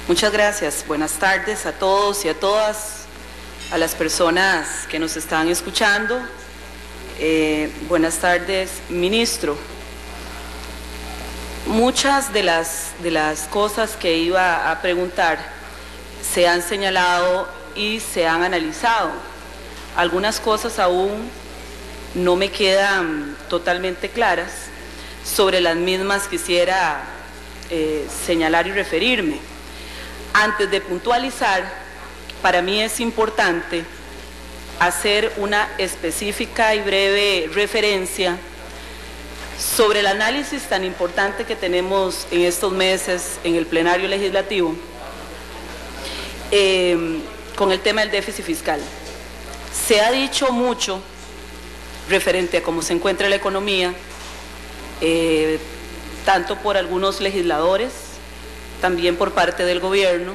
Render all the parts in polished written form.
Muchas gracias. Buenas tardes a todos y a todas, a las personas que nos están escuchando. Buenas tardes, ministro. Muchas de las cosas que iba a preguntar se han señalado y se han analizado. Algunas cosas aún no me quedan totalmente claras. Sobre las mismas quisiera señalar y referirme. Antes de puntualizar, para mí es importante hacer una específica y breve referencia sobre el análisis tan importante que tenemos en estos meses en el plenario legislativo con el tema del déficit fiscal. Se ha dicho mucho referente a cómo se encuentra la economía, tanto por algunos legisladores, también por parte del gobierno,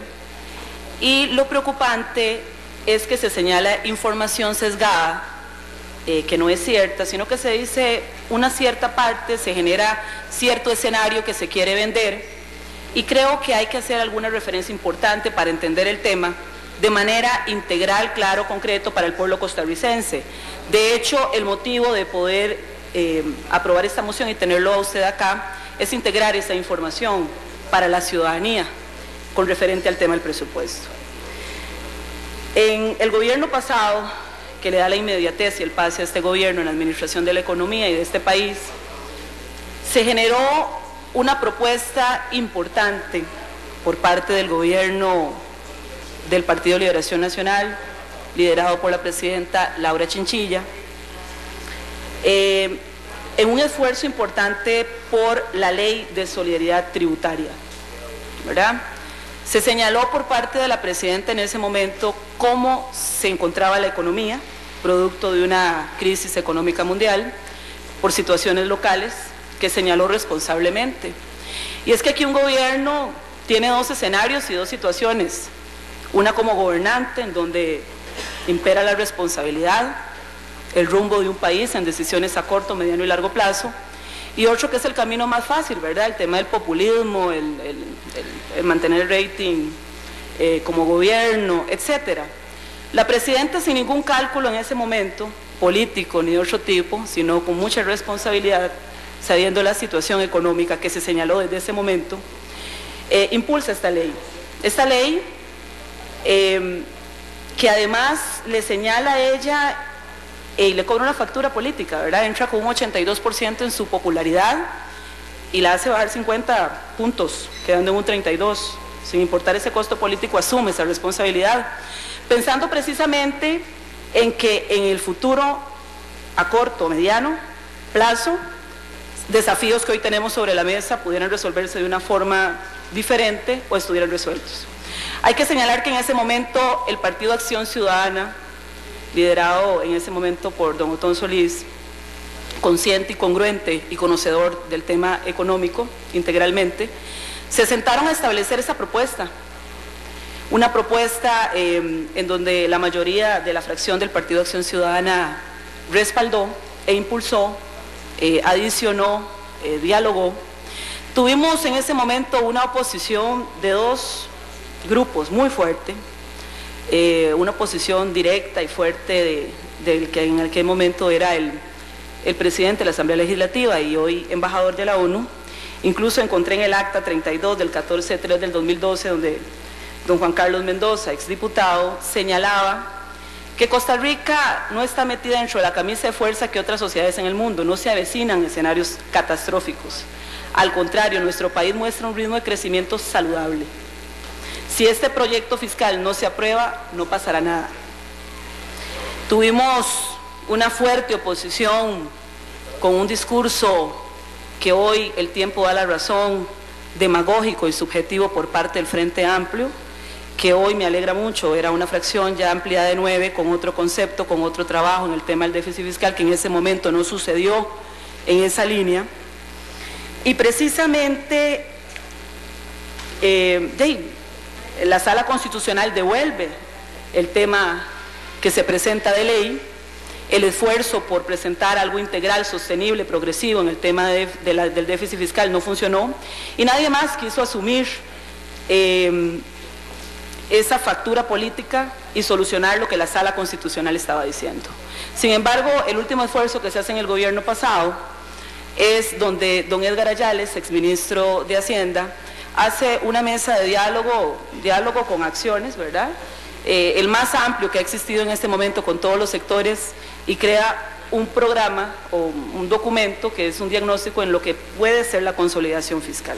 y lo preocupante es que se señala información sesgada, que no es cierta, sino que se dice una cierta parte, se genera cierto escenario que se quiere vender, y creo que hay que hacer alguna referencia importante para entender el tema de manera integral, claro, concreto para el pueblo costarricense. De hecho, el motivo de poder aprobar esta moción y tenerlo a usted acá es integrar esa información para la ciudadanía con referente al tema del presupuesto. En el gobierno pasado, que le da la inmediatez y el pase a este gobierno en la administración de la economía y de este país, se generó una propuesta importante por parte del gobierno del Partido de Liberación Nacional, liderado por la presidenta Laura Chinchilla, en un esfuerzo importante por la ley de solidaridad tributaria, ¿verdad? Se señaló por parte de la presidenta en ese momento cómo se encontraba la economía, producto de una crisis económica mundial, por situaciones locales, que señaló responsablemente. Y es que aquí un gobierno tiene dos escenarios y dos situaciones. Una como gobernante, en donde impera la responsabilidad, el rumbo de un país en decisiones a corto, mediano y largo plazo, y otro que es el camino más fácil, ¿verdad? El tema del populismo, el mantener el rating como gobierno, etcétera. La presidenta, sin ningún cálculo en ese momento, político ni de otro tipo, sino con mucha responsabilidad, sabiendo la situación económica que se señaló desde ese momento, impulsa esta ley. Esta ley que además le señala a ella y le cobra una factura política, ¿verdad? Entra con un 82% en su popularidad y la hace bajar 50 puntos, quedando en un 32. Sin importar ese costo político, asume esa responsabilidad, pensando precisamente en que en el futuro, a corto, mediano plazo, desafíos que hoy tenemos sobre la mesa pudieran resolverse de una forma diferente o estuvieran resueltos. Hay que señalar que en ese momento el Partido Acción Ciudadana, liderado en ese momento por don Otón Solís, consciente y congruente y conocedor del tema económico integralmente, se sentaron a establecer esa propuesta. Una propuesta en donde la mayoría de la fracción del Partido Acción Ciudadana respaldó e impulsó, adicionó, dialogó. Tuvimos en ese momento una oposición de dos grupos muy fuerte, una oposición directa y fuerte del que en aquel momento era el presidente de la Asamblea Legislativa y hoy embajador de la ONU. Incluso encontré en el acta 32 del 14/3 del 2012, donde don Juan Carlos Mendoza, exdiputado, señalaba que Costa Rica no está metida dentro de la camisa de fuerza que otras sociedades en el mundo, no se avecinan escenarios catastróficos. Al contrario, nuestro país muestra un ritmo de crecimiento saludable. Si este proyecto fiscal no se aprueba, no pasará nada. Tuvimos una fuerte oposición con un discurso que hoy el tiempo da la razón, demagógico y subjetivo por parte del Frente Amplio, que hoy me alegra mucho, era una fracción ya ampliada de 9, con otro concepto, con otro trabajo en el tema del déficit fiscal, que en ese momento no sucedió en esa línea. Y precisamente la Sala Constitucional devuelve el tema que se presenta de ley, el esfuerzo por presentar algo integral, sostenible, progresivo en el tema del déficit fiscal no funcionó y nadie más quiso asumir esa factura política y solucionar lo que la Sala Constitucional estaba diciendo. Sin embargo, el último esfuerzo que se hace en el gobierno pasado es donde don Edgar Ayales, exministro de Hacienda, hace una mesa de diálogo con acciones, ¿verdad? El más amplio que ha existido en este momento con todos los sectores, y crea un programa o un documento que es un diagnóstico en lo que puede ser la consolidación fiscal.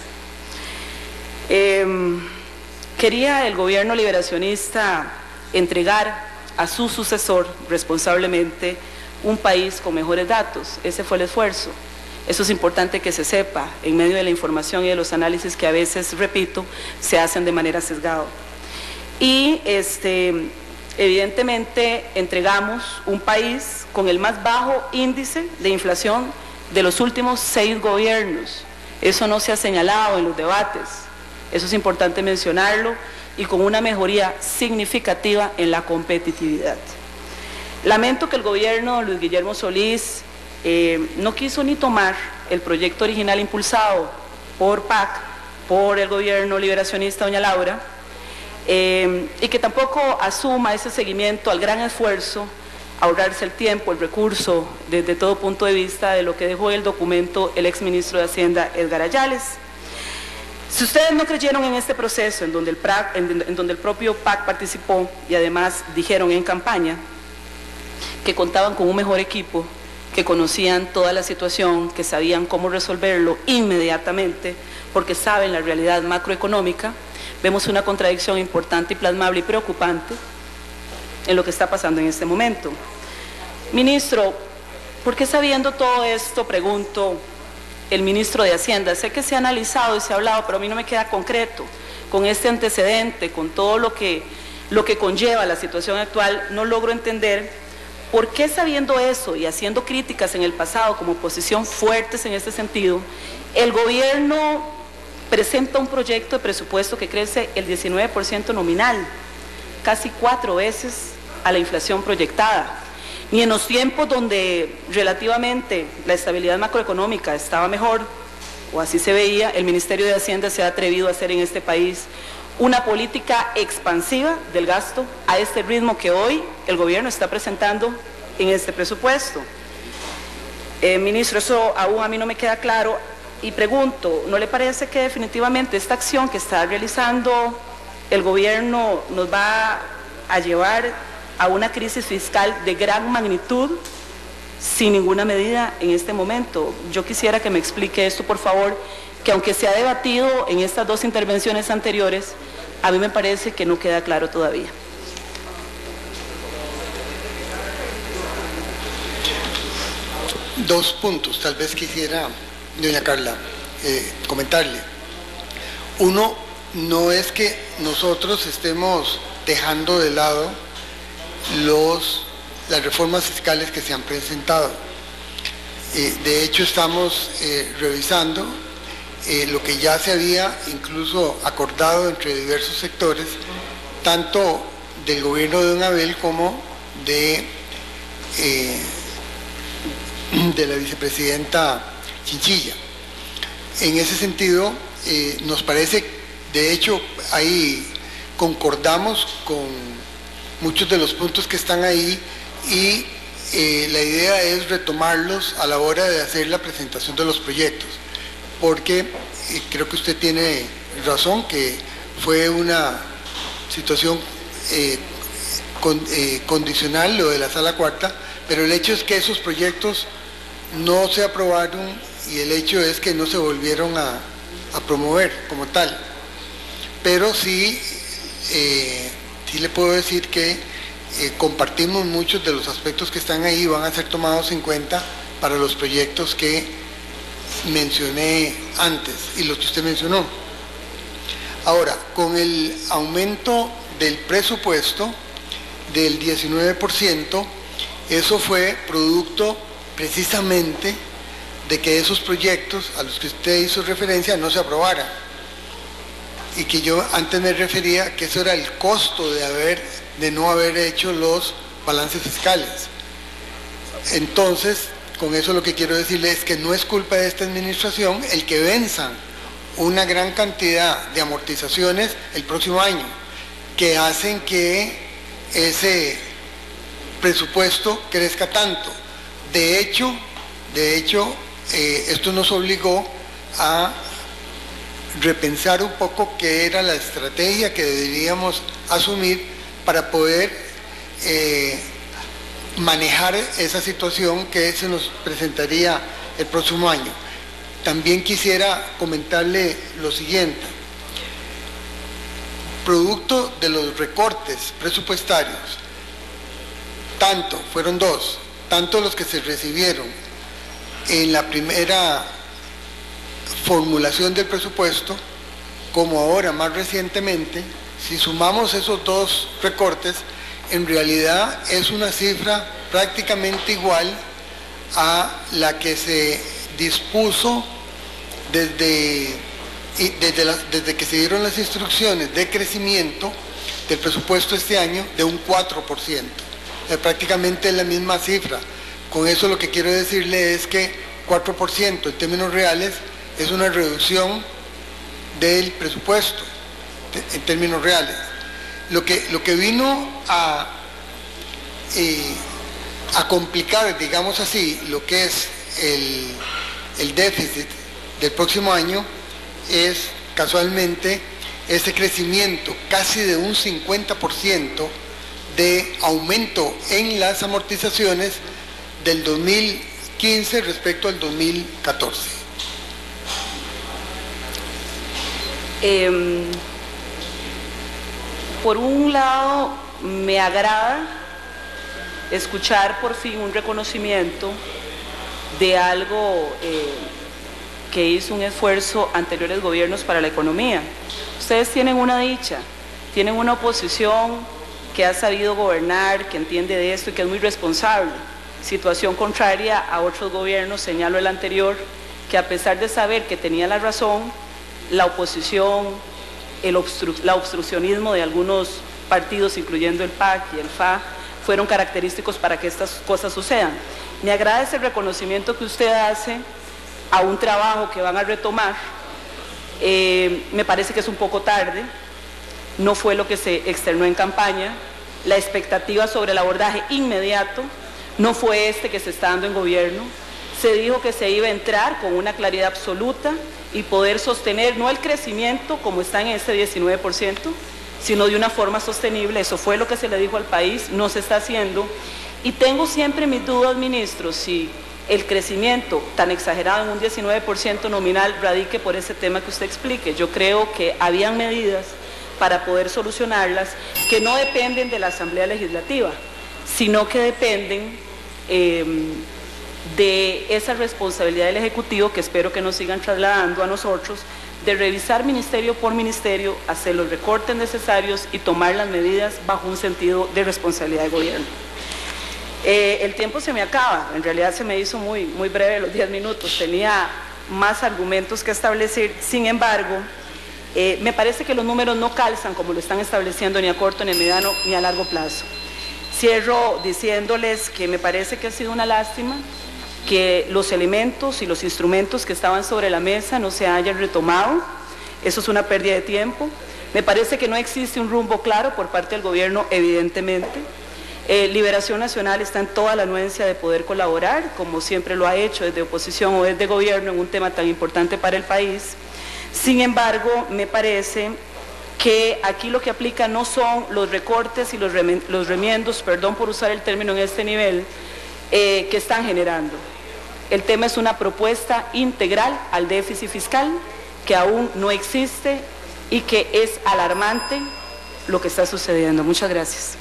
Quería el gobierno liberacionista entregar a su sucesor responsablemente un país con mejores datos. Ese fue el esfuerzo. Eso es importante que se sepa en medio de la información y de los análisis que a veces, repito, se hacen de manera sesgada. Y evidentemente entregamos un país con el más bajo índice de inflación de los últimos 6 gobiernos. Eso no se ha señalado en los debates, eso es importante mencionarlo, y con una mejoría significativa en la competitividad. Lamento que el gobierno de Luis Guillermo Solís no quiso ni tomar el proyecto original impulsado por PAC, por el gobierno liberacionista doña Laura, y que tampoco asuma ese seguimiento al gran esfuerzo, ahorrarse el tiempo, el recurso, desde todo punto de vista de lo que dejó el documento el exministro de Hacienda Edgar Ayales. Si ustedes no creyeron en este proceso en donde el propio PAC participó y además dijeron en campaña que contaban con un mejor equipo, que conocían toda la situación, que sabían cómo resolverlo inmediatamente, porque saben la realidad macroeconómica, vemos una contradicción importante y plasmable y preocupante en lo que está pasando en este momento. Ministro, ¿por qué sabiendo todo esto, pregunto, el ministro de Hacienda? Sé que se ha analizado y se ha hablado, pero a mí no me queda concreto, con este antecedente, con todo lo que conlleva la situación actual, no logro entender por qué, sabiendo eso y haciendo críticas en el pasado como oposición fuertes en este sentido, el gobierno presenta un proyecto de presupuesto que crece el 19% nominal, casi 4 veces a la inflación proyectada. Ni en los tiempos donde relativamente la estabilidad macroeconómica estaba mejor, o así se veía, el Ministerio de Hacienda se ha atrevido a hacer en este país una política expansiva del gasto a este ritmo que hoy el gobierno está presentando en este presupuesto. Ministro, eso aún a mí no me queda claro. Y pregunto, ¿no le parece que definitivamente esta acción que está realizando el gobierno nos va a llevar a una crisis fiscal de gran magnitud sin ninguna medida en este momento? Yo quisiera que me explique esto, por favor, que aunque se ha debatido en estas 2 intervenciones anteriores, a mí me parece que no queda claro todavía. Dos puntos, tal vez quisiera, doña Carla, comentarle. Uno, no es que nosotros estemos dejando de lado las reformas fiscales que se han presentado. De hecho, estamos revisando lo que ya se había incluso acordado entre diversos sectores, tanto del gobierno de don Abel como de la vicepresidenta Chinchilla. En ese sentido, nos parece, de hecho, ahí concordamos con muchos de los puntos que están ahí, y la idea es retomarlos a la hora de hacer la presentación de los proyectos, porque creo que usted tiene razón, que fue una situación condicional lo de la Sala Cuarta, pero el hecho es que esos proyectos no se aprobaron y el hecho es que no se volvieron a promover como tal. Pero sí, sí le puedo decir que compartimos muchos de los aspectos que están ahí, van a ser tomados en cuenta para los proyectos que mencioné antes y los que usted mencionó. Ahora, con el aumento del presupuesto del 19%, eso fue producto precisamente de que esos proyectos a los que usted hizo referencia no se aprobaran, y que yo antes me refería que eso era el costo de no haber hecho los balances fiscales. Entonces, con eso lo que quiero decirle es que no es culpa de esta administración el que venzan una gran cantidad de amortizaciones el próximo año. que hacen que ese presupuesto crezca tanto. De hecho, esto nos obligó a repensar un poco qué era la estrategia que deberíamos asumir para poder manejar esa situación que se nos presentaría el próximo año. También quisiera comentarle lo siguiente. Producto de los recortes presupuestarios, fueron dos, tanto los que se recibieron en la primera formulación del presupuesto, como ahora más recientemente, si sumamos esos dos recortes, en realidad es una cifra prácticamente igual a la que se dispuso desde que se dieron las instrucciones de crecimiento del presupuesto este año, de un 4%. Prácticamente es la misma cifra. Con eso lo que quiero decirle es que 4% en términos reales es una reducción del presupuesto en términos reales. Lo que vino a complicar, digamos así, lo que es el déficit del próximo año es casualmente ese crecimiento casi de un 50% de aumento en las amortizaciones del 2015 respecto al 2014. Por un lado, me agrada escuchar por fin un reconocimiento de algo que hizo un esfuerzo anteriores gobiernos para la economía. Ustedes tienen una dicha, tienen una oposición que ha sabido gobernar, que entiende de esto y que es muy responsable. Situación contraria a otros gobiernos, señalo el anterior, que a pesar de saber que tenía la razón, la oposición, el obstruccionismo de algunos partidos, incluyendo el PAC y el FA, fueron característicos para que estas cosas sucedan. Me agrada ese reconocimiento que usted hace a un trabajo que van a retomar. Me parece que es un poco tarde, no fue lo que se externó en campaña. La expectativa sobre el abordaje inmediato no fue este que se está dando en gobierno. Se dijo que se iba a entrar con una claridad absoluta y poder sostener no el crecimiento como está en ese 19%, sino de una forma sostenible. Eso fue lo que se le dijo al país, no se está haciendo. Y tengo siempre mis dudas, ministro, si el crecimiento tan exagerado en un 19% nominal radique por ese tema que usted explique. Yo creo que habían medidas para poder solucionarlas que no dependen de la Asamblea Legislativa, sino que dependen de esa responsabilidad del Ejecutivo, que espero que nos sigan trasladando a nosotros, de revisar ministerio por ministerio, hacer los recortes necesarios y tomar las medidas bajo un sentido de responsabilidad de gobierno. El tiempo se me acaba, en realidad se me hizo muy breve los 10 minutos, tenía más argumentos que establecer. Sin embargo, me parece que los números no calzan como lo están estableciendo ni a corto, ni a mediano, ni a largo plazo. Cierro diciéndoles que me parece que ha sido una lástima que los elementos y los instrumentos que estaban sobre la mesa no se hayan retomado. Eso es una pérdida de tiempo. Me parece que no existe un rumbo claro por parte del gobierno, evidentemente. Liberación Nacional está en toda la anuencia de poder colaborar, como siempre lo ha hecho desde oposición o desde gobierno, en un tema tan importante para el país. Sin embargo, me parece que aquí lo que aplica no son los recortes y los remiendos, perdón por usar el término en este nivel, que están generando. El tema es una propuesta integral al déficit fiscal que aún no existe y que es alarmante lo que está sucediendo. Muchas gracias.